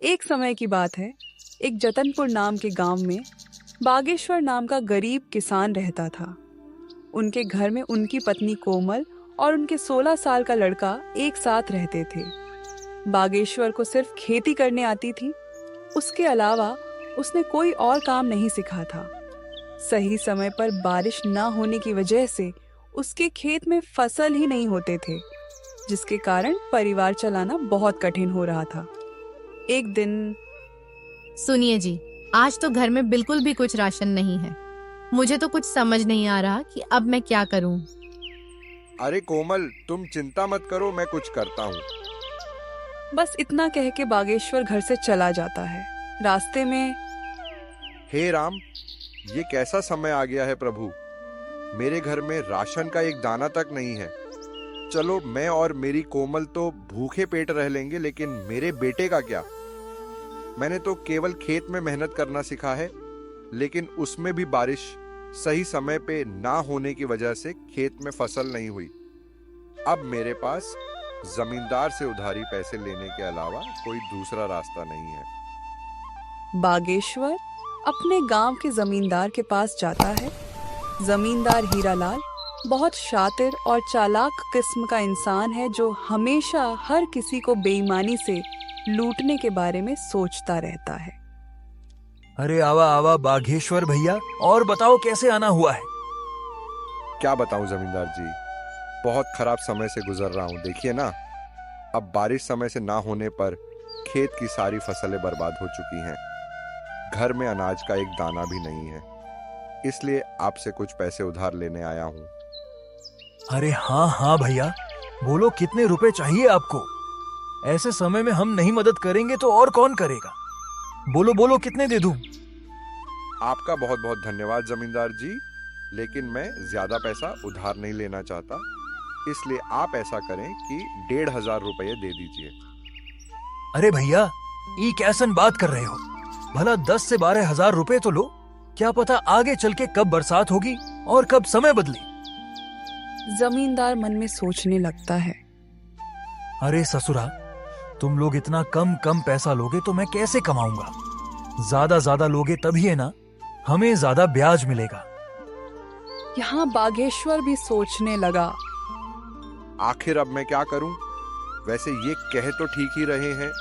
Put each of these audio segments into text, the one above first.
एक समय की बात है। एक जतनपुर नाम के गांव में बागेश्वर नाम का गरीब किसान रहता था। उनके घर में उनकी पत्नी कोमल और उनके 16 साल का लड़का एक साथ रहते थे। बागेश्वर को सिर्फ खेती करने आती थी। उसके अलावा उसने कोई और काम नहीं सीखा था। सही समय पर बारिश न होने की वजह से उसके खेत में फसल ही नहीं होते थे, जिसके कारण परिवार चलाना बहुत कठिन हो रहा था। एक दिन सुनिए जी, आज तो घर में बिल्कुल भी कुछ राशन नहीं है। मुझे तो कुछ समझ नहीं आ रहा कि अब मैं क्या करूं। अरे कोमल, तुम चिंता मत करो, मैं कुछ करता हूँ। बस इतना कह के बागेश्वर घर से चला जाता है। रास्ते में हे राम, ये कैसा समय आ गया है प्रभु। मेरे घर में राशन का एक दाना तक नहीं है। चलो, मैं और मेरी कोमल तो भूखे पेट रह लेंगे, लेकिन मेरे बेटे का क्या। मैंने तो केवल खेत में मेहनत करना सीखा है, लेकिन उसमें भी बारिश सही समय पे ना होने की वजह से खेत में फसल नहीं हुई। अब मेरे पास जमींदार से उधारी पैसे लेने के अलावा कोई दूसरा रास्ता नहीं है। बागेश्वर अपने गांव के जमींदार के पास जाता है। जमींदार हीरालाल बहुत शातिर और चालाक किस्म का इंसान है, जो हमेशा हर किसी को बेईमानी से लूटने के बारे में सोचता रहता है। अरे आवा आवा बागेश्वर भैया, और बताओ कैसे आना हुआ है। क्या बताऊं जमींदार जी, बहुत खराब समय से गुजर रहा हूं। देखिए ना, अब बारिश समय से ना होने पर खेत की सारी फसलें बर्बाद हो चुकी हैं। घर में अनाज का एक दाना भी नहीं है, इसलिए आपसे कुछ पैसे उधार लेने आया हूं। अरे हाँ हाँ भैया, बोलो कितने रुपए चाहिए आपको। ऐसे समय में हम नहीं मदद करेंगे तो और कौन करेगा। बोलो बोलो, कितने दे दूं। आपका बहुत बहुत धन्यवाद जमींदार जी, लेकिन मैं ज्यादा पैसा उधार नहीं लेना चाहता, इसलिए आप ऐसा करें कि 1500 रुपये दे दीजिए। अरे भैया, ये कैसन बात कर रहे हो। भला 10 से 12 हजार रुपए तो लो। क्या पता आगे चल के कब बरसात होगी और कब समय बदले। जमींदार मन में सोचने लगता है, अरे ससुरा, तुम लोग इतना कम कम पैसा लोगे तो मैं कैसे कमाऊंगा। ज्यादा लोगे तभी है ना, हमें ज्यादा ब्याज मिलेगा। यहाँ बागेश्वर भी सोचने लगा, आखिर अब मैं क्या करूं। वैसे ये कह तो ठीक ही रहे हैं,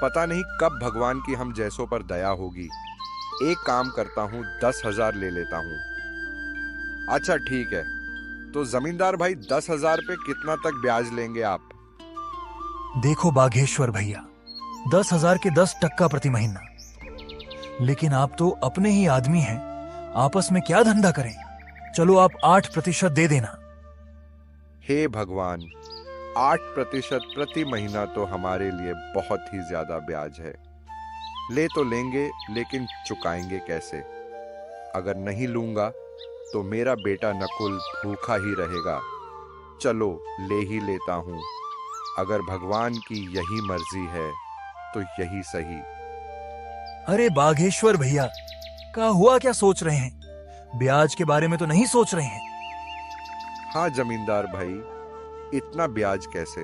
पता नहीं कब भगवान की हम जैसों पर दया होगी। एक काम करता हूं, 10,000 ले लेता हूं। अच्छा ठीक है, तो जमींदार भाई 10,000 पे कितना तक ब्याज लेंगे आप। देखो बागेश्वर भैया, 10,000 के 10% प्रति महीना। लेकिन आप तो अपने ही आदमी हैं, आपस में क्या धंधा करें। चलो आप 8% दे देना। हे भगवान, 8% प्रति महीना तो हमारे लिए बहुत ही ज्यादा ब्याज है। ले तो लेंगे, लेकिन चुकाएंगे कैसे। अगर नहीं लूंगा तो मेरा बेटा नकुल भूखा ही रहेगा। चलो ले ही लेता हूं। अगर भगवान की यही मर्जी है तो यही सही। अरे बागेश्वर भैया, क्या हुआ, क्या सोच रहे हैं। ब्याज के बारे में तो नहीं सोच रहे हैं। हाँ जमींदार भाई, इतना ब्याज कैसे।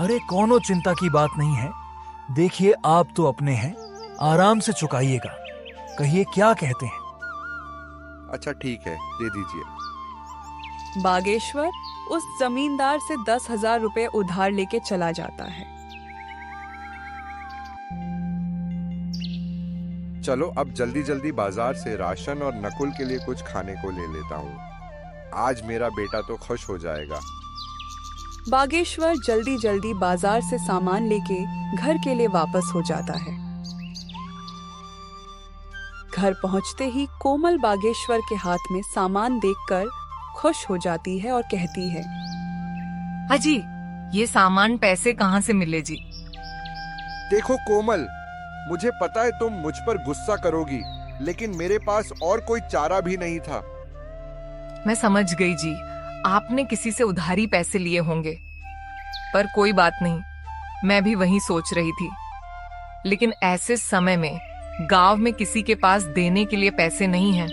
अरे कोनो चिंता की बात नहीं है। देखिए आप तो अपने हैं, आराम से चुकाइएगा। कहिए क्या कहते हैं। अच्छा ठीक है, दे दीजिए। बागेश्वर उस जमींदार से 10,000 रुपए उधार लेके चला जाता है। चलो अब जल्दी जल्दी बाजार से राशन और नकुल के लिए कुछ खाने को ले लेता हूँ। आज मेरा बेटा तो खुश हो जाएगा। बागेश्वर जल्दी जल्दी बाजार से सामान लेके घर के लिए वापस हो जाता है। घर पहुंचते ही कोमल बागेश्वर के हाथ में सामान देखकर खुश हो जाती है और कहती है, अजी, ये सामान पैसे कहाँ से मिले जी। देखो कोमल, मुझे पता है तुम मुझ पर गुस्सा करोगी, लेकिन मेरे पास और कोई चारा भी नहीं था। मैं समझ गई जी, आपने किसी से उधारी पैसे लिए होंगे, पर कोई बात नहीं, मैं भी वही सोच रही थी। लेकिन ऐसे समय में गांव में किसी के पास देने के लिए पैसे नहीं हैं,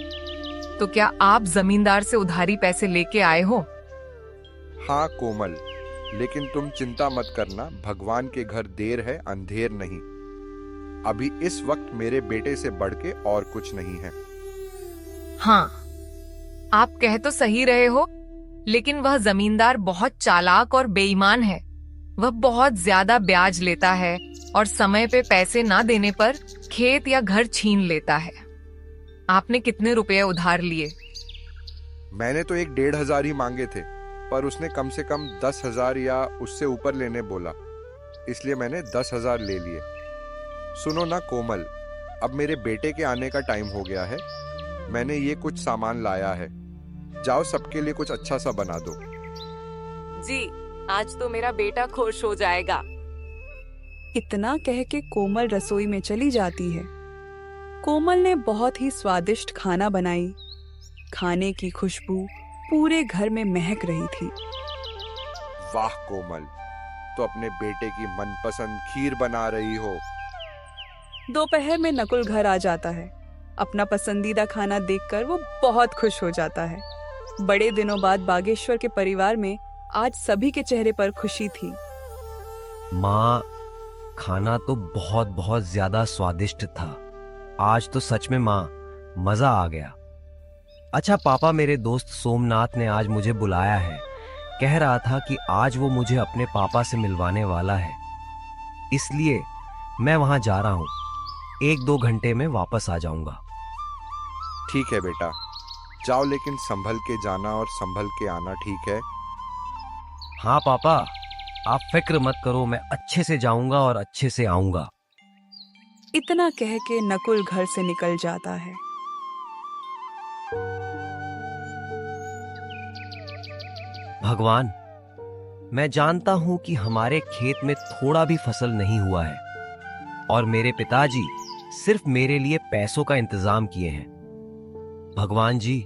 तो क्या आप जमींदार से उधारी पैसे लेके आए हो। हाँ कोमल, लेकिन तुम चिंता मत करना, भगवान के घर देर है अंधेर नहीं। अभी इस वक्त मेरे बेटे से बढ़ के और कुछ नहीं है। हाँ, आप कह तो सही रहे हो, लेकिन वह जमींदार बहुत चालाक और बेईमान है। वह बहुत ज्यादा ब्याज लेता है और समय पे पैसे ना देने पर खेत या घर छीन लेता है। आपने कितने रुपए उधार लिए? मैंने तो 1,500 ही मांगे थे, पर उसने कम से कम 10,000 या उससे ऊपर लेने बोला, इसलिए मैंने 10,000 ले लिए। सुनो ना कोमल, अब मेरे बेटे के आने का टाइम हो गया है। मैंने ये कुछ सामान लाया है, जाओ सबके लिए कुछ अच्छा सा बना दो। जी, आज तो मेरा बेटा खुश हो जाएगा। इतना कह के कोमल रसोई में चली जाती है। कोमल ने बहुत ही स्वादिष्ट खाना बनाई। खाने की खुशबू पूरे घर में महक रही थी। वाह कोमल, तो अपने बेटे की मनपसंद खीर बना रही हो। दोपहर में नकुल घर आ जाता है। अपना पसंदीदा खाना देखकर वो बहुत खुश हो जाता है। बड़े दिनों बाद बागेश्वर के परिवार में आज सभी के चेहरे पर खुशी थी। माँ, खाना तो बहुत बहुत ज्यादा स्वादिष्ट था। आज तो सच में माँ, मजा आ गया। अच्छा पापा, मेरे दोस्त सोमनाथ ने आज मुझे बुलाया है। कह रहा था कि आज वो मुझे अपने पापा से मिलवाने वाला है, इसलिए मैं वहां जा रहा हूँ। 1-2 घंटे में वापस आ जाऊंगा। ठीक है बेटा, जाओ, लेकिन संभल के जाना और संभल के आना, ठीक है? हाँ पापा, आप फिक्र मत करो, मैं अच्छे से जाऊंगा और अच्छे से आऊंगा। इतना कह के नकुल घर से निकल जाता है। भगवान, मैं जानता हूं कि हमारे खेत में थोड़ा भी फसल नहीं हुआ है और मेरे पिताजी सिर्फ मेरे लिए पैसों का इंतजाम किए हैं। भगवान जी,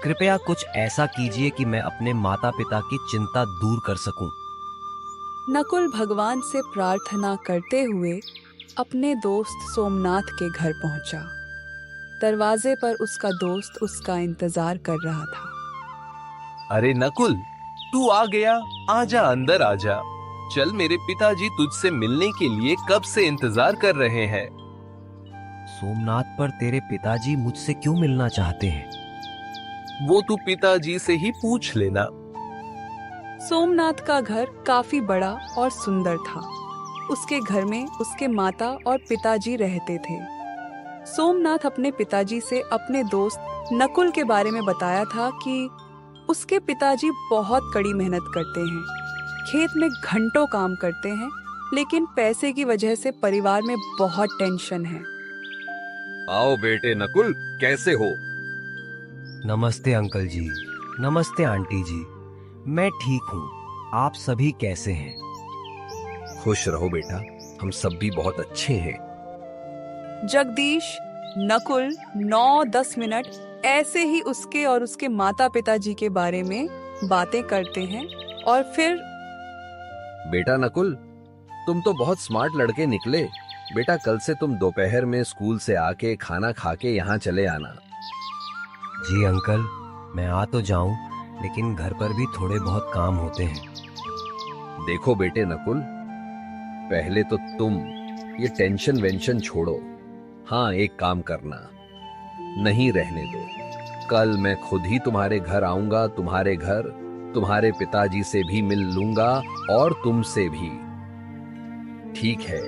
कृपया कुछ ऐसा कीजिए कि मैं अपने माता पिता की चिंता दूर कर सकूं। नकुल भगवान से प्रार्थना करते हुए अपने दोस्त सोमनाथ के घर पहुंचा। दरवाजे पर उसका दोस्त उसका इंतजार कर रहा था। अरे नकुल, तू आ गया, आजा अंदर आजा। चल, मेरे पिताजी तुझसे मिलने के लिए कब से इंतजार कर रहे हैं। सोमनाथ, पर तेरे पिताजी मुझसे क्यों मिलना चाहते हैं? वो तू पिताजी से ही पूछ लेना। सोमनाथ का घर काफी बड़ा और सुंदर था। उसके घर में उसके माता और पिताजी रहते थे। सोमनाथ अपने पिताजी से अपने दोस्त नकुल के बारे में बताया था कि उसके पिताजी बहुत कड़ी मेहनत करते हैं, खेत में घंटों काम करते हैं, लेकिन पैसे की वजह से परिवार में बहुत टेंशन है। आओ बेटे नकुल, कैसे हो? नमस्ते अंकल जी, नमस्ते आंटी जी। मैं ठीक हूँ, आप सभी कैसे हैं? खुश रहो बेटा, हम सब भी बहुत अच्छे हैं। जगदीश, नकुल 9-10 मिनट ऐसे ही उसके और उसके माता पिताजी के बारे में बातें करते हैं और फिर बेटा नकुल, तुम तो बहुत स्मार्ट लड़के निकले। बेटा, कल से तुम दोपहर में स्कूल से आके खाना खा के यहाँ चले आना। जी अंकल, मैं आ तो जाऊं, लेकिन घर पर भी थोड़े बहुत काम होते हैं। देखो बेटे नकुल, पहले तो तुम ये टेंशन वेंशन छोड़ो। हाँ, एक काम करना, नहीं रहने दो। कल मैं खुद ही तुम्हारे घर आऊंगा, तुम्हारे घर तुम्हारे पिताजी से भी मिल लूंगा और तुमसे भी। ठीक है?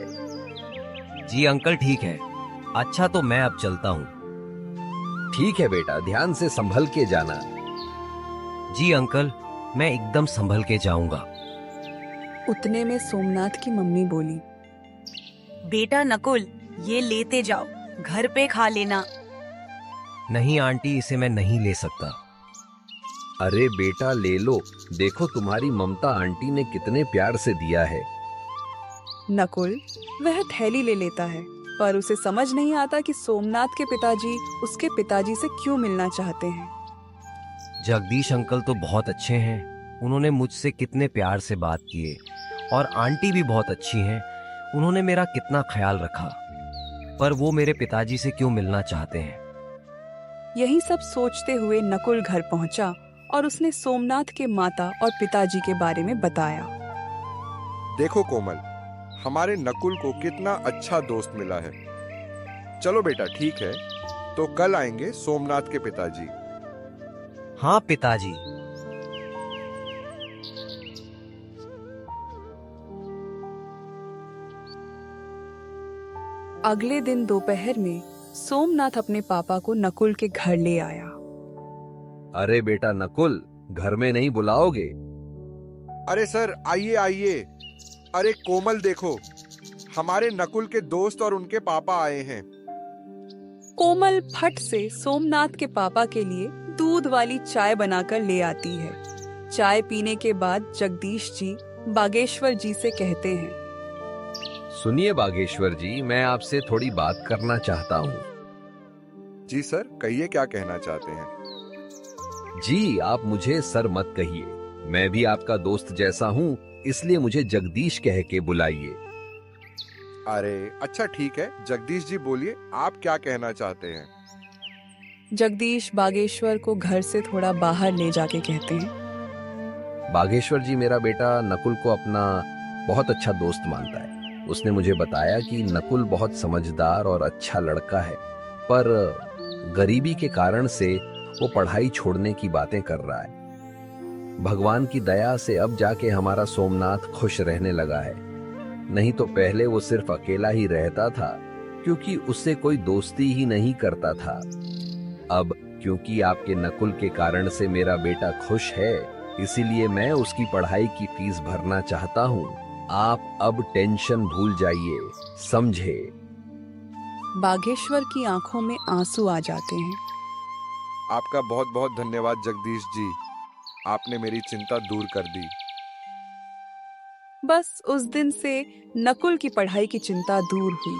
जी अंकल, ठीक है। अच्छा, तो मैं अब चलता हूँ। ठीक है बेटा, ध्यान से संभल के जाना। जी अंकल, मैं एकदम संभल के जाऊंगा। उतने में सोमनाथ की मम्मी बोली, बेटा नकुल, ये लेते जाओ, घर पे खा लेना। नहीं आंटी, इसे मैं नहीं ले सकता। अरे बेटा ले लो, देखो तुम्हारी ममता आंटी ने कितने प्यार से दिया है। नकुल वह थैली ले लेता है, पर उसे समझ नहीं आता कि सोमनाथ के पिताजी उसके पिताजी से क्यों मिलना चाहते हैं। जगदीश अंकल तो बहुत अच्छे हैं, उन्होंने मुझसे कितने प्यार से बात किए, और आंटी भी बहुत अच्छी हैं, उन्होंने मेरा कितना ख्याल रखा, पर वो मेरे पिताजी से क्यों मिलना चाहते हैं। यही सब सोचते हुए नकुल घर पहुंचा और उसने सोमनाथ के माता और पिताजी के बारे में बताया। देखो कोमल, हमारे नकुल को कितना अच्छा दोस्त मिला है। चलो बेटा, ठीक है, तो कल आएंगे सोमनाथ के पिताजी। हाँ पिताजी। अगले दिन दोपहर में सोमनाथ अपने पापा को नकुल के घर ले आया। अरे बेटा नकुल, घर में नहीं बुलाओगे? अरे सर, आइए आइए। अरे कोमल देखो, हमारे नकुल के दोस्त और उनके पापा आए हैं। कोमल फट से सोमनाथ के पापा के लिए दूध वाली चाय बनाकर ले आती है। चाय पीने के बाद जगदीश जी बागेश्वर जी से कहते हैं, सुनिए बागेश्वर जी, मैं आपसे थोड़ी बात करना चाहता हूँ। जी सर, कहिए क्या कहना चाहते हैं। जी, आप मुझे सर मत कहिए, मैं भी आपका दोस्त जैसा हूँ, इसलिए मुझे जगदीश कह के बुलाइए। अरे अच्छा ठीक है, जगदीश जी बोलिए, आप क्या कहना चाहते हैं। जगदीश बागेश्वर को घर से थोड़ा बाहर ले जाके कहते हैं, बागेश्वर जी, मेरा बेटा नकुल को अपना बहुत अच्छा दोस्त मानता है। उसने मुझे बताया कि नकुल बहुत समझदार और अच्छा लड़का है, पर गरीबी के कारण से वो पढ़ाई छोड़ने की बातें कर रहा है। भगवान की दया से अब जाके हमारा सोमनाथ खुश रहने लगा है, नहीं तो पहले वो सिर्फ अकेला ही रहता था क्योंकि उससे कोई दोस्ती ही नहीं करता था। अब क्योंकि आपके नकुल के कारण से मेरा बेटा खुश है, इसीलिए मैं उसकी पढ़ाई की फीस भरना चाहता हूँ। आप अब टेंशन भूल जाइए, समझे? बागेश्वर की आंखों में आंसू आ जाते हैं। आपका बहुत बहुत धन्यवाद जगदीश जी, आपने मेरी चिंता दूर कर दी। बस उस दिन से नकुल की पढ़ाई की चिंता दूर हुई।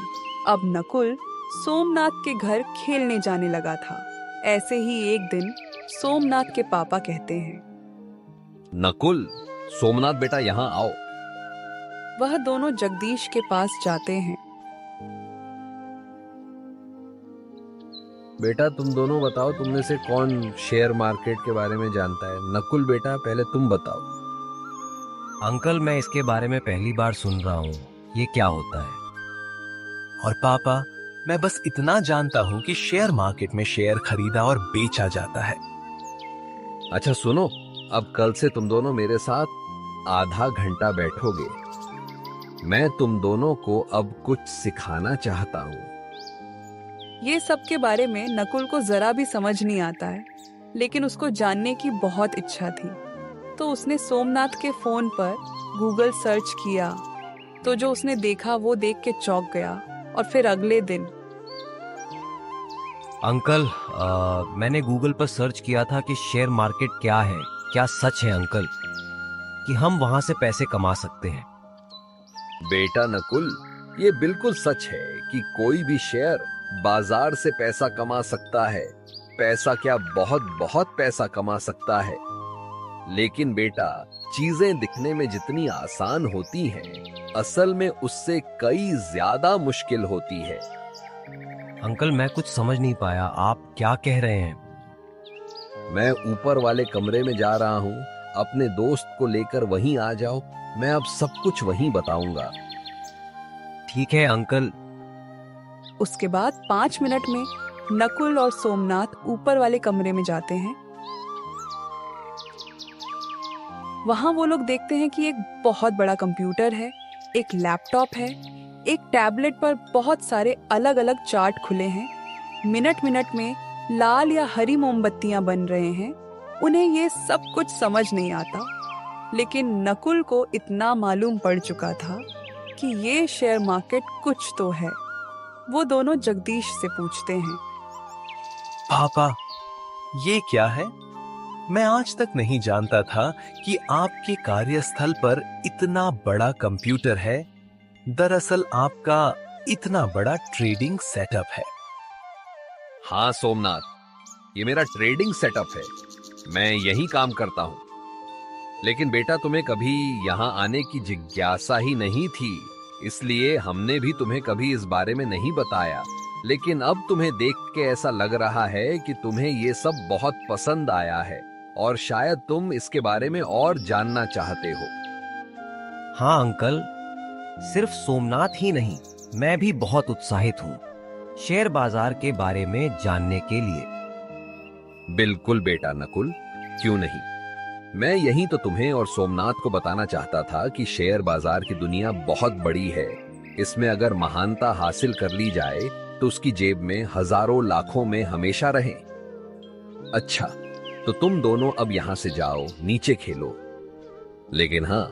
अब नकुल सोमनाथ के घर खेलने जाने लगा था। ऐसे ही एक दिन सोमनाथ के पापा कहते हैं, नकुल, सोमनाथ बेटा यहाँ आओ। वह दोनों जगदीश के पास जाते हैं। बेटा तुम दोनों बताओ, तुम में से कौन शेयर मार्केट के बारे में जानता है? नकुल बेटा, पहले तुम बताओ। अंकल, मैं इसके बारे में पहली बार सुन रहा हूँ, ये क्या होता है? और पापा, मैं बस इतना जानता हूँ कि शेयर मार्केट में शेयर खरीदा और बेचा जाता है। अच्छा सुनो, अब कल से तुम दोनों मेरे साथ आधा घंटा बैठोगे। मैं तुम दोनों को अब कुछ सिखाना चाहता हूँ। ये सब के बारे में नकुल को जरा भी समझ नहीं आता है, लेकिन उसको जानने की बहुत इच्छा थी। तो उसने सोमनाथ के फोन पर गूगल सर्च किया, तो जो उसने देखा वो देख के चौंक गया। और फिर अगले दिन अंकल, मैंने गूगल पर सर्च किया था कि शेयर मार्केट क्या है। क्या सच है अंकल कि हम वहां से पैसे कमा सकते हैं? बेटा नकुल, ये बिल्कुल सच है कि कोई भी शेयर बाजार से पैसा कमा सकता है। पैसा क्या, बहुत बहुत पैसा कमा सकता है। लेकिन बेटा, चीजें दिखने में जितनी आसान होती हैं, असल में उससे कई ज्यादा मुश्किल होती है। अंकल, मैं कुछ समझ नहीं पाया, आप क्या कह रहे हैं? मैं ऊपर वाले कमरे में जा रहा हूँ, अपने दोस्त को लेकर वहीं आ जाओ, मैं अब सब कुछ वहीं बताऊंगा। ठीक है अंकल। उसके बाद 5 मिनट में नकुल और सोमनाथ ऊपर वाले कमरे में जाते हैं। वहां वो लोग देखते हैं कि एक बहुत बड़ा कंप्यूटर है, एक लैपटॉप है, एक टैबलेट पर बहुत सारे अलग अलग चार्ट खुले हैं। मिनट मिनट में लाल या हरी मोमबत्तियां बन रहे हैं। उन्हें ये सब कुछ समझ नहीं आता, लेकिन नकुल को इतना मालूम पड़ चुका था कि ये शेयर मार्केट कुछ तो है। वो दोनों जगदीश से पूछते हैं, पापा, ये क्या है? मैं आज तक नहीं जानता था कि आपके कार्यस्थल पर इतना बड़ा कंप्यूटर है। दरअसल आपका इतना बड़ा ट्रेडिंग सेटअप है। हाँ सोमनाथ, ये मेरा ट्रेडिंग सेटअप है, मैं यही काम करता हूँ। लेकिन बेटा, तुम्हें कभी यहाँ आने की जिज्ञासा ही नहीं थी, इसलिए हमने भी तुम्हें कभी इस बारे में नहीं बताया। लेकिन अब तुम्हें देख के ऐसा लग रहा है कि तुम्हें ये सब बहुत पसंद आया है। और शायद तुम इसके बारे में और जानना चाहते हो। हाँ अंकल, सिर्फ सोमनाथ ही नहीं, मैं भी बहुत उत्साहित हूँ शेयर बाजार के बारे में जानने के लिए। बिल्कुल बेटा नकुल, क्यों नहीं। मैं यही तो तुम्हें और सोमनाथ को बताना चाहता था कि शेयर बाजार की दुनिया बहुत बड़ी है। इसमें अगर महानता हासिल कर ली जाए तो उसकी जेब में हजारों लाखों में हमेशा रहे। अच्छा, तो तुम दोनों अब यहां से जाओ, नीचे खेलो। लेकिन हाँ,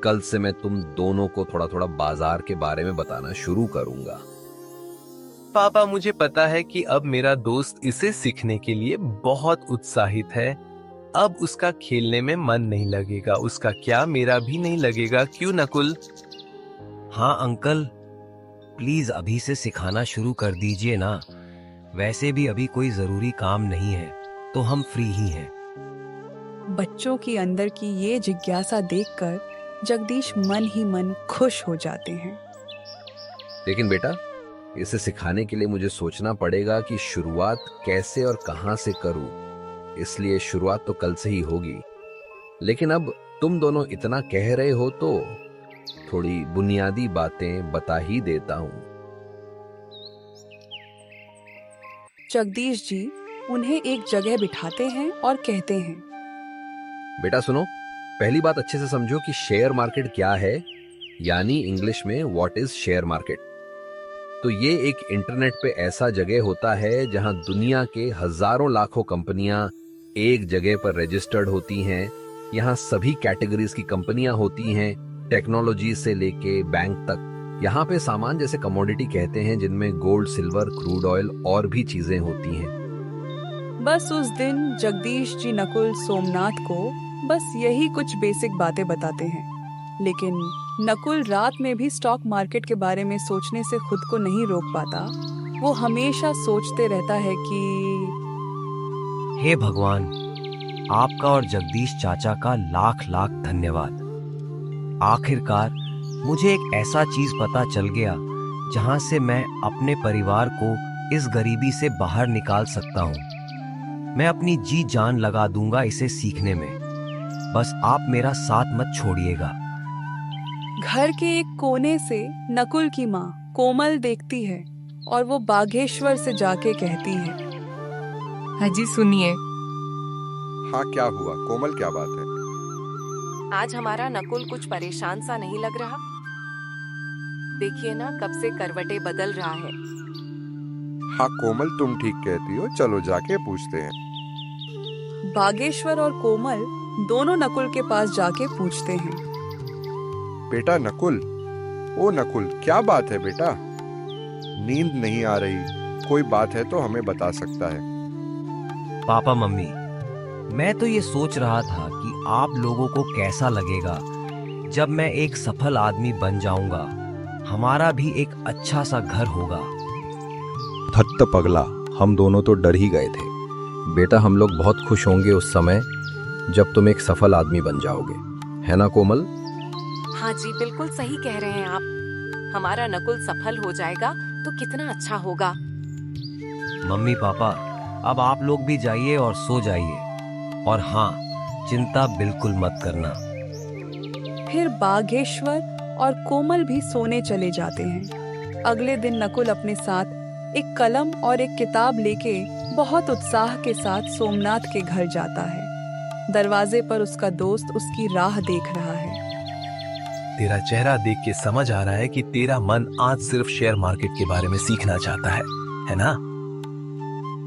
कल से मैं तुम दोनों को थोड़ा थोड़ा बाजार के बारे में बताना शुरू करूंगा। पापा, मुझे पता है कि अब मेरा दोस्त इसे सीखने के लिए बहुत उत्साहित है। अब उसका खेलने में मन नहीं लगेगा। उसका क्या, मेरा भी नहीं लगेगा, क्यों नकुल? हाँ अंकल, प्लीज अभी से सिखाना शुरू कर दीजिए ना। वैसे भी अभी कोई जरूरी काम नहीं है, तो हम फ्री ही हैं। बच्चों की अंदर की ये जिज्ञासा देखकर जगदीश मन ही मन खुश हो जाते हैं। लेकिन बेटा, इसे सिखाने के लिए मुझे सोचना पड़ेगा कि शुरुआत कैसे और कहां से करूं। इसलिए शुरुआत तो कल से ही होगी। लेकिन अब तुम दोनों इतना कह रहे हो तो थोड़ी बुनियादी बातें बता ही देता हूं। जगदीश जी उन्हें एक जगह बिठाते हैं और कहते हैं, बेटा सुनो, पहली बात अच्छे से समझो कि शेयर मार्केट क्या है, यानी इंग्लिश में व्हाट इज शेयर मार्केट। तो ये एक इंटरनेट पे ऐसा जगह होता है जहां दुनिया के हजारों लाखों कंपनियां एक जगह पर रजिस्टर्ड होती हैं। यहाँ सभी कैटेगरीज की कंपनियां होती हैं, टेक्नोलॉजी से लेके बैंक तक। यहाँ पे सामान जैसे कमोडिटी कहते हैं, जिनमें गोल्ड, सिल्वर, क्रूड ऑयल और भी चीजें होती हैं। बस उस दिन जगदीश जी नकुल सोमनाथ को बस यही कुछ बेसिक बातें बताते हैं। लेकिन नकुल रात में भी स्टॉक मार्केट के बारे में सोचने से खुद को नहीं रोक पाता। वो हमेशा सोचते रहता है कि हे भगवान, आपका और जगदीश चाचा का लाख लाख धन्यवाद। आखिरकार मुझे एक ऐसा चीज पता चल गया जहां से मैं अपने परिवार को इस गरीबी से बाहर निकाल सकता हूं। मैं अपनी जी जान लगा दूंगा इसे सीखने में। बस आप मेरा साथ मत छोड़िएगा। घर के एक कोने से नकुल की माँ कोमल देखती है और वो बागेश्वर से जाके कहती है, हाजी सुनिए। हाँ, क्या हुआ कोमल, क्या बात है? आज हमारा नकुल कुछ परेशान सा नहीं लग रहा? देखिए ना, कब से करवटें बदल रहा है। हाँ कोमल, तुम ठीक कहती हो, चलो जाके पूछते हैं। बागेश्वर और कोमल दोनों नकुल के पास जाके पूछते हैं, बेटा नकुल, ओ नकुल, क्या बात है बेटा? नींद नहीं आ रही, कोई बात है तो हमें बता सकता है। पापा मम्मी, मैं तो ये सोच रहा था कि आप लोगों को कैसा लगेगा जब मैं एक सफल आदमी बन जाऊंगा। हमारा भी एक अच्छा सा घर होगा। धत्त पगला, हम दोनों तो डर ही गए थे। बेटा, हम लोग बहुत खुश होंगे उस समय जब तुम एक सफल आदमी बन जाओगे, है ना कोमल? हाँ जी, बिल्कुल सही कह रहे हैं आप। हमारा नकुल सफल हो जाएगा तो कितना अच्छा होगा। मम्मी पापा, अब आप लोग भी जाइए और सो जाइए। और हाँ, चिंता बिल्कुल मत करना। फिर बागेश्वर और कोमल भी सोने चले जाते हैं। अगले दिन नकुल अपने साथ एक कलम और एक किताब लेके बहुत उत्साह के साथ सोमनाथ के घर जाता है। दरवाजे पर उसका दोस्त उसकी राह देख रहा है। तेरा चेहरा देख के समझ आ रहा है कि तेरा मन आज सिर्फ शेयर मार्केट के बारे में सीखना चाहता है ना?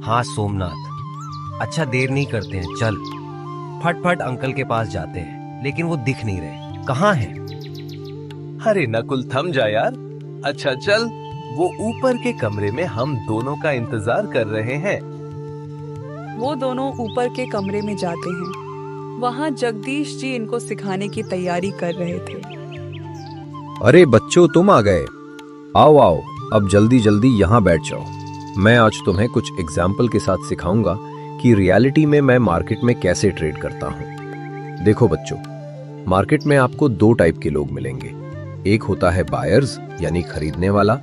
हाँ सोमनाथ, अच्छा देर नहीं करते हैं, चल फटफट अंकल के पास जाते हैं। लेकिन वो दिख नहीं रहे, कहाँ हैं? अरे नकुल, थम जा यार। अच्छा चल, वो ऊपर के कमरे में हम दोनों का इंतजार कर रहे हैं। वो दोनों ऊपर के कमरे में जाते हैं। वहाँ जगदीश जी इनको सिखाने की तैयारी कर रहे थे। अरे बच्चों, तुम आ गए। आओ आओ, अब जल्दी जल्दी यहाँ बैठ जाओ। मैं आज तुम्हें कुछ एग्जाम्पल के साथ सिखाऊंगा कि रियलिटी में मैं मार्केट में कैसे ट्रेड करता हूँ। देखो बच्चों, मार्केट में आपको दो टाइप के लोग मिलेंगे। एक होता है बायर्स यानी खरीदने वाला,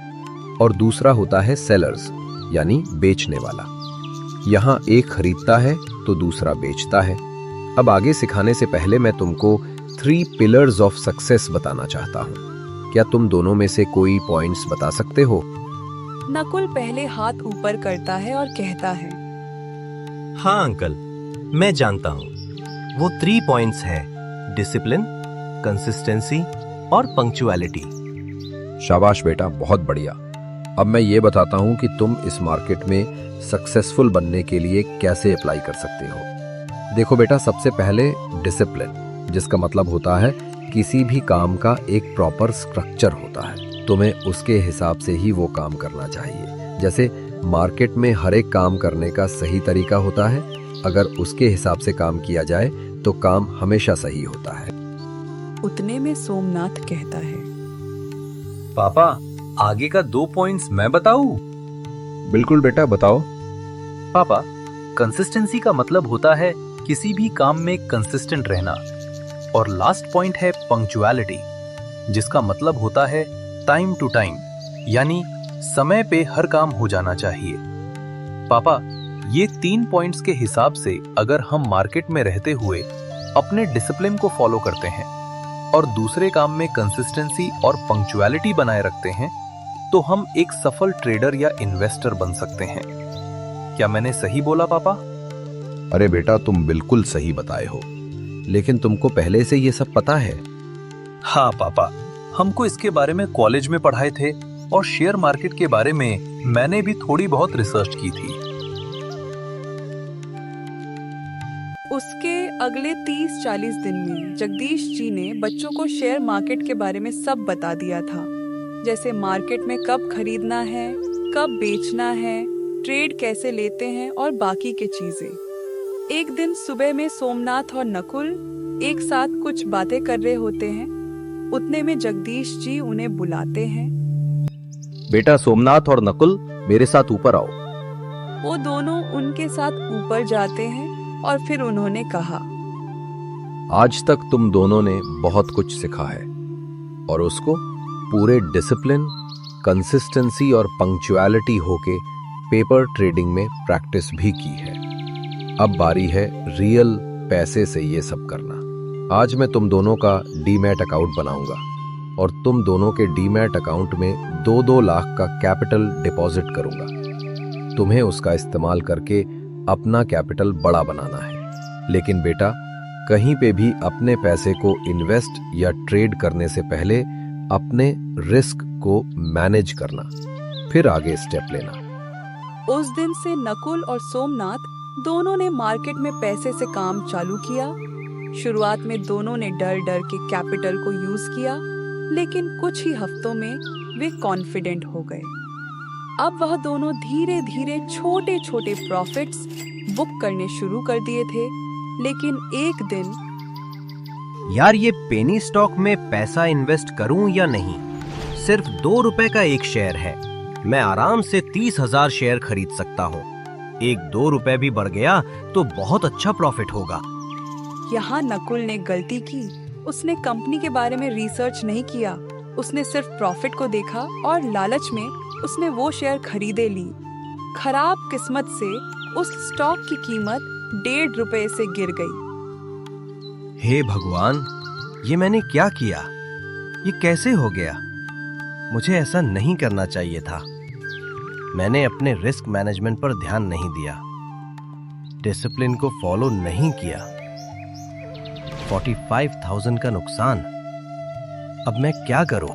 और दूसरा होता है सेलर्स यानी बेचने वाला। यहाँ एक खरीदता है तो दूसरा बेचता है। अब आगे सिखाने से पहले मैं तुमको 3 पिलर्स ऑफ सक्सेस बताना चाहता हूँ। क्या तुम दोनों में से कोई पॉइंट्स बता सकते हो? नकुल पहले हाथ ऊपर करता है और कहता है, हाँ अंकल, मैं जानता हूँ। वो 3 पॉइंट्स है, डिसिप्लिन, कंसिस्टेंसी और पंक्चुअलिटी। शाबाश बेटा, बहुत बढ़िया। अब मैं ये बताता हूँ कि तुम इस मार्केट में सक्सेसफुल बनने के लिए कैसे अप्लाई कर सकते हो। देखो बेटा, सबसे पहले डिसिप्लिन, जिसका मतलब होता है किसी भी काम का एक प्रॉपर स्ट्रक्चर होता है। तुम्हें उसके हिसाब से ही वो काम करना चाहिए। जैसे मार्केट में हर एक काम करने का सही तरीका होता है। अगर उसके हिसाब से काम किया जाए तो काम हमेशा सही होता है। उतने में सोमनाथ कहता है, पापा, आगे का 2 पॉइंट्स मैं बताऊं? बिल्कुल बेटा, बताओ। पापा, कंसिस्टेंसी का मतलब होता है किसी भी काम में कंसिस्टेंट रहना, और लास्ट पॉइंट है पंक्चुअलिटी, जिसका मतलब होता है टाइम टू टाइम, यानी समय पे हर काम हो जाना चाहिए। पापा, ये 3 पॉइंट्स के हिसाब से अगर हम मार्केट में रहते हुए अपने डिसिप्लिन को फॉलो करते हैं और दूसरे काम में कंसिस्टेंसी और पंक्चुअलिटी बनाए रखते हैं, तो हम एक सफल ट्रेडर या इन्वेस्टर बन सकते हैं। क्या मैंने सही बोला पापा? अरे बेटा, तुम बिल्कुल सही बताए हो। लेकिन तुमको पहले से ये सब पता है? हाँ पापा, हमको इसके बारे में कॉलेज में पढ़ाए थे, और शेयर मार्केट के बारे में मैंने भी थोड़ी बहुत रिसर्च की थी। उसके अगले 30-40 दिन में जगदीश जी ने बच्चों को शेयर मार्केट के बारे में सब बता दिया था। जैसे मार्केट में कब खरीदना है, कब बेचना है, ट्रेड कैसे लेते हैं और बाकी के चीजें। एक दिन सुबह में सोमनाथ और नकुल एक साथ कुछ बातें कर रहे होते हैं। उतने में जगदीश जी उन्हें बुलाते हैं। बेटा सोमनाथ और नकुल, मेरे साथ ऊपर आओ। वो दोनों उनके साथ ऊपर जाते हैं और फिर उन्होंने कहा, आज तक तुम दोनों ने बहुत कुछ सीखा है और उसको पूरे डिसिप्लिन, कंसिस्टेंसी और पंक्चुअलिटी होके पेपर ट्रेडिंग में प्रैक्टिस भी की है। अब बारी है रियल पैसे से ये सब करना। आज मैं तुम दोनों का डीमैट अकाउंट बनाऊंगा और तुम दोनों के डीमैट अकाउंट में 2-2 लाख का कैपिटल डिपॉजिट करूंगा। तुम्हें उसका इस्तेमाल करके अपना कैपिटल बड़ा बनाना है। लेकिन बेटा, कहीं पे भी अपने पैसे को इन्वेस्ट या ट्रेड करने से पहले अपने रिस्क को मैनेज करना, फिर आगे स्टेप लेना। उस दिन से नकुल और सोमनाथ दोनों ने मार्केट में पैसे से काम चालू किया। शुरुआत में दोनों ने डर डर के कैपिटल को यूज किया, लेकिन कुछ ही हफ्तों में वे कॉन्फिडेंट हो गए। अब वह दोनों धीरे धीरे छोटे छोटे प्रॉफिट्स बुक करने शुरू कर दिए थे। लेकिन एक दिन, यार ये पेनी स्टॉक में पैसा इन्वेस्ट करूं या नहीं? सिर्फ 2 रुपए का एक शेयर है। मैं आराम से 30,000 शेयर खरीद सकता हूँ। 1-2 रुपए भी बढ़ गया तो बहुत अच्छा प्रॉफिट होगा। यहाँ नकुल ने गलती की। उसने कंपनी के बारे में रिसर्च नहीं किया। उसने सिर्फ प्रॉफिट को देखा और लालच में उसने वो शेयर खरीदे ली। खराब किस्मत से उस स्टॉक की कीमत 1.5 रुपए से गिर गई। हे भगवान, ये मैंने क्या किया? ये कैसे हो गया? मुझे ऐसा नहीं करना चाहिए था। मैंने अपने रिस्क मैनेजमेंट पर ध्यान नहीं दिया, डिसिप्लिन को फॉलो नहीं किया। 45,000 का नुकसान। अब मैं क्या करूं?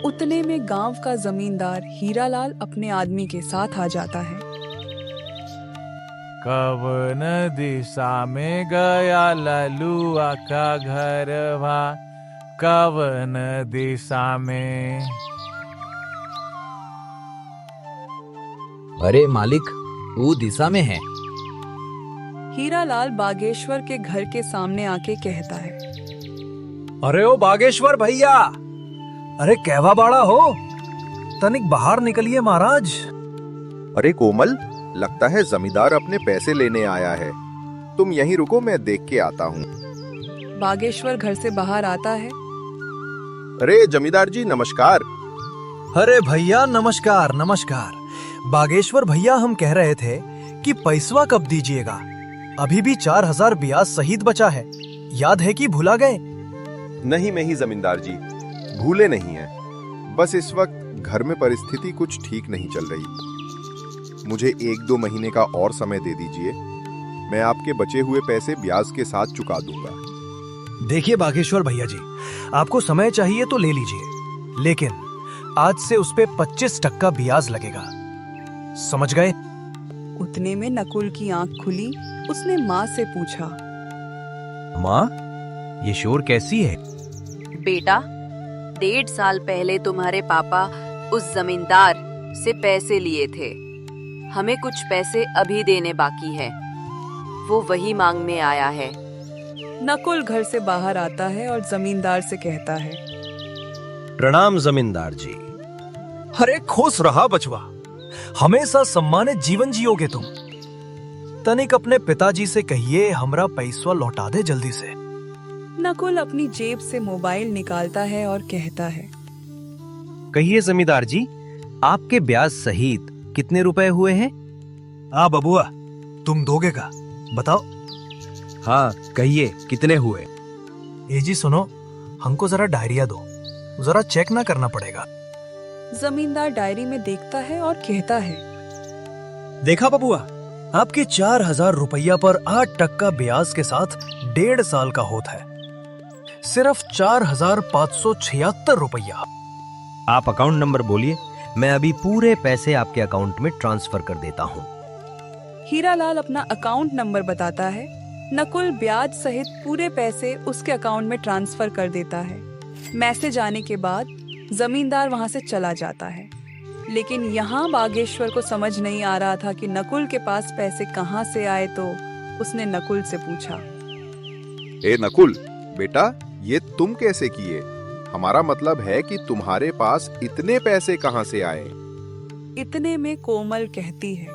उतने में गांव का जमींदार हीरालाल अपने आदमी के साथ आ जाता है। कवन दिशा में गया ललुआ का घरवा, कवन दिशा में? अरे मालिक, वो दिशा में है। हीरालाल बागेश्वर के घर के सामने आके कहता है, अरे ओ बागेश्वर भैया, अरे कहवा बाड़ा हो, तनिक बाहर निकलिए महाराज। अरे कोमल, लगता है जमींदार अपने पैसे लेने आया है। तुम यहीं रुको, मैं देख के आता हूँ। बागेश्वर घर से बाहर आता है। अरे जमींदार जी, नमस्कार। अरे भैया नमस्कार नमस्कार। बागेश्वर भैया, हम कह रहे थे कि पैसवा कब दीजिएगा? अभी भी 4,000 ब्याज सहित बचा है। याद है कि भुला गए? नहीं जमींदार जी, भूले नहीं हैं। बस इस वक्त घर में परिस्थिति कुछ ठीक नहीं चल रही। मुझे 1-2 महीने का और समय दे दीजिए, मैं आपके बचे हुए पैसे ब्याज के साथ चुका दूंगा। देखिए बागेश्वर भैया जी, आपको समय चाहिए तो ले लीजिए, लेकिन आज से उस पे 25% ब्याज लगेगा, समझ गए? उतने में नकुल की आंख खुली। उसने माँ से पूछा, माँ, ये शोर कैसी है? बेटा, 1.5 साल पहले तुम्हारे पापा उस जमींदार से पैसे लिए थे। हमें कुछ पैसे अभी देने बाकी है, वो वही मांगने आया है। नकुल घर से बाहर आता है और जमींदार से कहता है, प्रणाम जमींदार जी। अरे खुश रहा बचवा, हमेशा सम्मानित जीवन जियोगे तुम। तनिक अपने पिताजी से कहिए हमरा पैसा लौटा दे जल्दी से। नकुल अपनी जेब से मोबाइल निकालता है और कहता है, कहिए जमींदार जी, आपके ब्याज सहित कितने रुपए हुए हैं? हाँ बबुआ, तुम दोगे का? बताओ। हाँ कहिए, कितने हुए? ए जी सुनो, हमको जरा डायरिया दो, जरा चेक ना करना पड़ेगा। जमींदार डायरी में देखता है और कहता है, देखा बबुआ, आपके 4,000 रुपया पर 8% ब्याज के साथ 1.5 साल का होता है, सिर्फ 4,576 रुपया। आप अकाउंट नंबर बोलिए, मैं अभी पूरे पैसे आपके अकाउंट में ट्रांसफर कर देता हूँ। हीरालाल अपना अकाउंट नंबर बताता है। नकुल ब्याज सहित पूरे पैसे उसके अकाउंट में ट्रांसफर कर देता है। मैसेज आने के बाद जमींदार वहां से चला जाता है, लेकिन यहाँ बागेश्वर को समझ नहीं आ रहा था कि नकुल के पास पैसे कहाँ से आए। तो उसने नकुल से पूछा, ए नकुल बेटा, ये तुम कैसे किए? हमारा मतलब है कि तुम्हारे पास इतने पैसे कहाँ से आए? इतने में कोमल कहती है,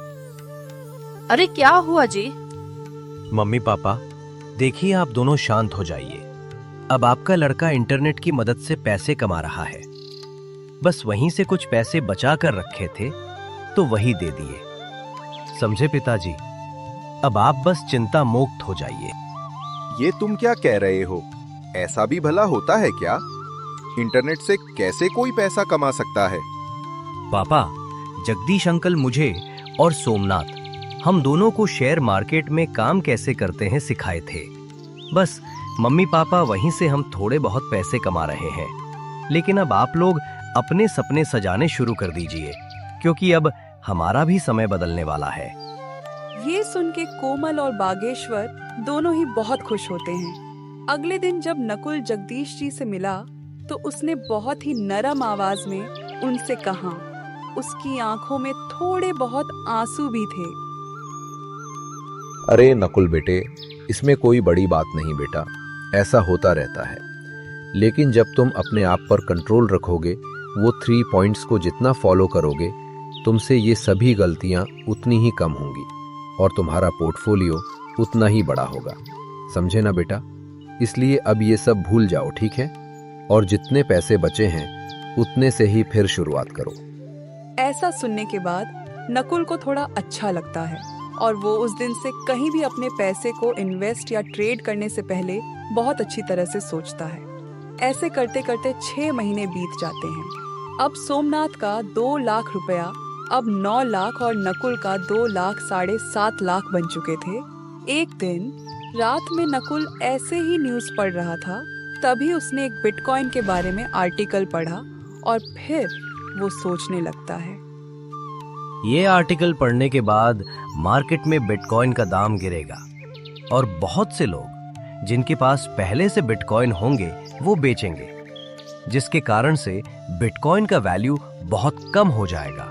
अरे क्या हुआ जी? मम्मी पापा, देखिए आप दोनों शांत हो जाइए। अब आपका लड़का इंटरनेट की मदद से पैसे कमा रहा है, बस वहीं से कुछ पैसे बचा कर रखे थे तो वही दे दिए। समझे पिताजी? अब आप बस चिंता मुक्त हो जाइए। ये तुम क्या कह रहे हो? ऐसा भी भला होता है क्या? इंटरनेट से कैसे कोई पैसा कमा सकता है? पापा, जगदीश अंकल मुझे और सोमनाथ, हम दोनों को शेयर मार्केट में काम कैसे करते हैं सिखाए थे। बस मम्मी पापा वहीं से हम थोड़े बहुत पैसे कमा रहे हैं। लेकिन अब आप लोग अपने सपने सजाने शुरू कर दीजिए, क्योंकि अब हमारा भी समय बदलने वाला है। ये सुन के कोमल और बागेश्वर दोनों ही बहुत खुश होते हैं। अगले दिन जब नकुल जगदीश जी से मिला तो उसने बहुत ही नरम आवाज में उनसे कहा। उसकी आंखों में थोड़े बहुत आंसू भी थे। अरे नकुल बेटे, इसमें कोई बड़ी बात नहीं बेटा, ऐसा होता रहता है। लेकिन जब तुम अपने आप पर कंट्रोल रखोगे, वो 3 पॉइंट्स को जितना फॉलो करोगे, तुमसे ये सभी गलतियां उतनी ही कम होंगी और तुम्हारा पोर्टफोलियो उतना ही बड़ा होगा। समझे ना बेटा? इसलिए अब ये सब भूल जाओ, ठीक है? और जितने पैसे बचे हैं उतने से ही फिर शुरुआत करो। ऐसा सुनने के बाद नकुल को थोड़ा अच्छा लगता है और वो उस दिन से कहीं भी अपने पैसे को इन्वेस्ट या ट्रेड करने से पहले बहुत अच्छी तरह से सोचता है। ऐसे करते करते 6 महीने बीत जाते हैं। अब सोमनाथ का 2 लाख रुपया अब 9 लाख और नकुल का 2 लाख 7.5 लाख बन चुके थे। एक दिन रात में नकुल ऐसे ही न्यूज़ पढ़ रहा था, तभी उसने एक बिटकॉइन के बारे में आर्टिकल पढ़ा और फिर वो सोचने लगता है। ये आर्टिकल पढ़ने के बाद मार्केट में बिटकॉइन का दाम गिरेगा और बहुत से लोग जिनके पास पहले से बिटकॉइन होंगे वो बेचेंगे, जिसके कारण से बिटकॉइन का वैल्यू बहुत कम हो जाएगा।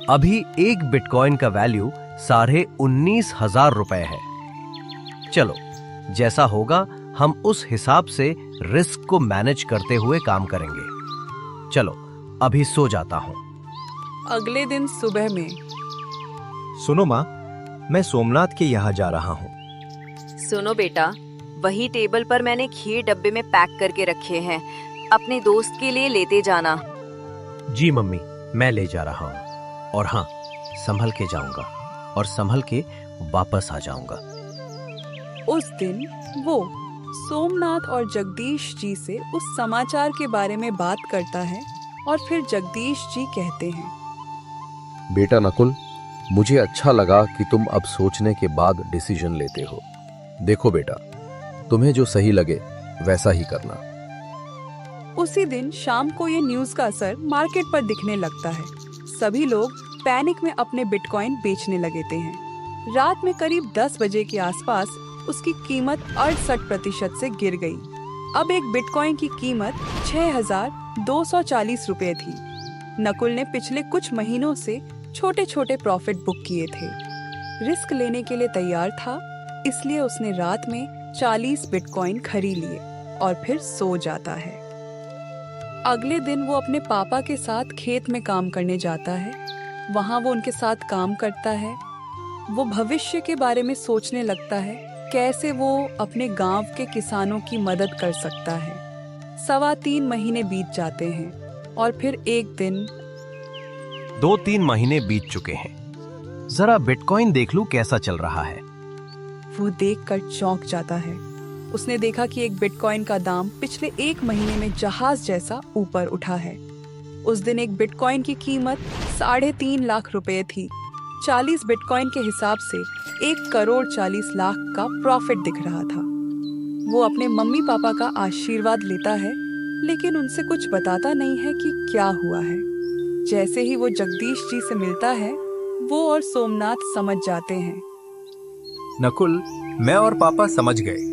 अभी एक बिटकॉइन का वैल्यू 19,500 रुपए है। चलो, जैसा होगा हम उस हिसाब से रिस्क को मैनेज करते हुए काम करेंगे। चलो, अभी सो जाता हूँ। अगले दिन सुबह में, सुनो माँ, मैं सोमनाथ के यहाँ जा रहा हूँ। सुनो बेटा, वही टेबल पर मैंने खीर डब्बे में पैक करके रखे हैं, अपने दोस्त के लिए लेते जाना। जी मम्मी, मैं ले जा रहा हूँ। और हाँ, संभल के जाऊंगा और संभल के वापस आ जाऊंगा। उस दिन वो सोमनाथ और जगदीश जी से उस समाचार के बारे में बात करता है और फिर जगदीश जी कहते हैं, बेटा नकुल, मुझे अच्छा लगा कि तुम अब सोचने के बाद डिसीजन लेते हो। देखो बेटा, तुम्हें जो सही लगे वैसा ही करना। उसी दिन शाम को ये न्यूज़ का असर मार्केट पर दिखने लगता है। सभी लोग पैनिक में अपने बिटकॉइन बेचने लगे हैं। रात में करीब 10 बजे के आसपास उसकी कीमत 68% से गिर गई। अब एक बिटकॉइन की कीमत 6,240 रुपए थी। नकुल ने पिछले कुछ महीनों से छोटे छोटे प्रॉफिट बुक किए थे। रिस्क लेने के लिए तैयार था, इसलिए उसने रात में 40 बिटकॉइन खरीद लिए और फिर सो जाता है। अगले दिन वो अपने पापा के साथ खेत में काम करने जाता है। वहाँ वो उनके साथ काम करता है। वो भविष्य के बारे में सोचने लगता है, कैसे वो अपने गांव के किसानों की मदद कर सकता है। 3.25 महीने बीत जाते हैं और फिर एक दिन 2-3 महीने बीत चुके हैं। जरा बिटकॉइन देख लूं कैसा चल रहा है। वो देखकर चौंक जाता है। उसने देखा कि एक बिटकॉइन का दाम पिछले 1 महीने में जहाज जैसा ऊपर उठा है। उस दिन एक बिटकॉइन की कीमत 3.5 लाख रुपए थी। 40 बिटकॉइन के हिसाब से 1,40,00,000 का प्रॉफिट दिख रहा था। वो अपने मम्मी पापा का आशीर्वाद लेता है, लेकिन उनसे कुछ बताता नहीं है कि क्या हुआ है। जैसे ही वो जगदीश जी से मिलता है, वो और सोमनाथ समझ जाते हैं। नकुल, मैं और पापा समझ गए।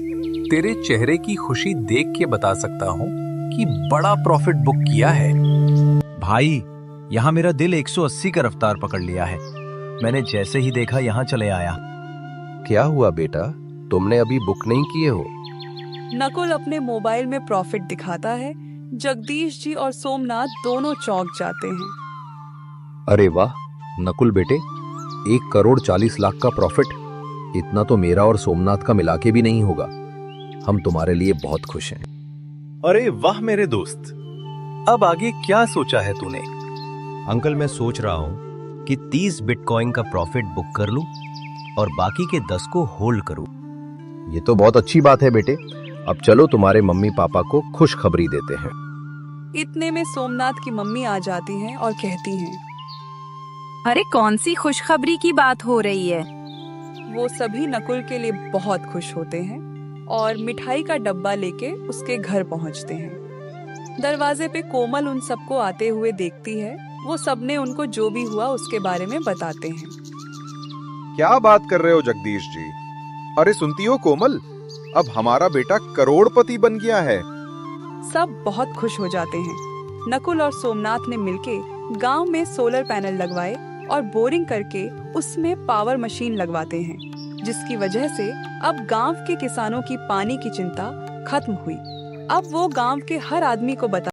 तेरे चेहरे की खुशी देख के बता सकता हूँ कि बड़ा प्रॉफिट बुक किया है। भाई, यहाँ मेरा दिल 180 का रफ्तार पकड़ लिया है। मैंने जैसे ही देखा यहाँ चले आया। क्या हुआ बेटा, तुमने अभी बुक नहीं किए हो? नकुल अपने मोबाइल में प्रॉफिट दिखाता है। जगदीश जी और सोमनाथ दोनों चौंक जाते हैं। अरे वाह नकुल बेटे, 1,40,00,000 का प्रॉफिट। इतना तो मेरा और सोमनाथ का मिला के भी नहीं होगा। हम तुम्हारे लिए बहुत खुश हैं। अरे वाह मेरे दोस्त, अब आगे क्या सोचा है तूने? अंकल, मैं सोच रहा हूँ कि 30 बिटकॉइन का प्रॉफिट बुक कर लूं और बाकी के 10 को होल्ड करूं। ये तो बहुत अच्छी बात है बेटे। अब चलो तुम्हारे मम्मी पापा को खुशखबरी देते हैं। इतने में सोमनाथ की मम्मी आ जाती हैं और कहती हैं, अरे कौन सी खुशखबरी की बात हो रही है? वो सभी नकुल के लिए बहुत खुश होते हैं और मिठाई का डब्बा लेके उसके घर पहुंचते हैं। दरवाजे पे कोमल उन सबको आते हुए देखती है। वो सबने उनको जो भी हुआ उसके बारे में बताते हैं। क्या बात कर रहे हो जगदीश जी? अरे सुनती हो कोमल, अब हमारा बेटा करोड़पति बन गया है। सब बहुत खुश हो जाते हैं। नकुल और सोमनाथ ने मिलके गांव में सोलर पैनल लगवाए और बोरिंग करके उसमें पावर मशीन लगवाते हैं, जिसकी वजह से अब गांव के किसानों की पानी की चिंता खत्म हुई। अब वो गांव के हर आदमी को बता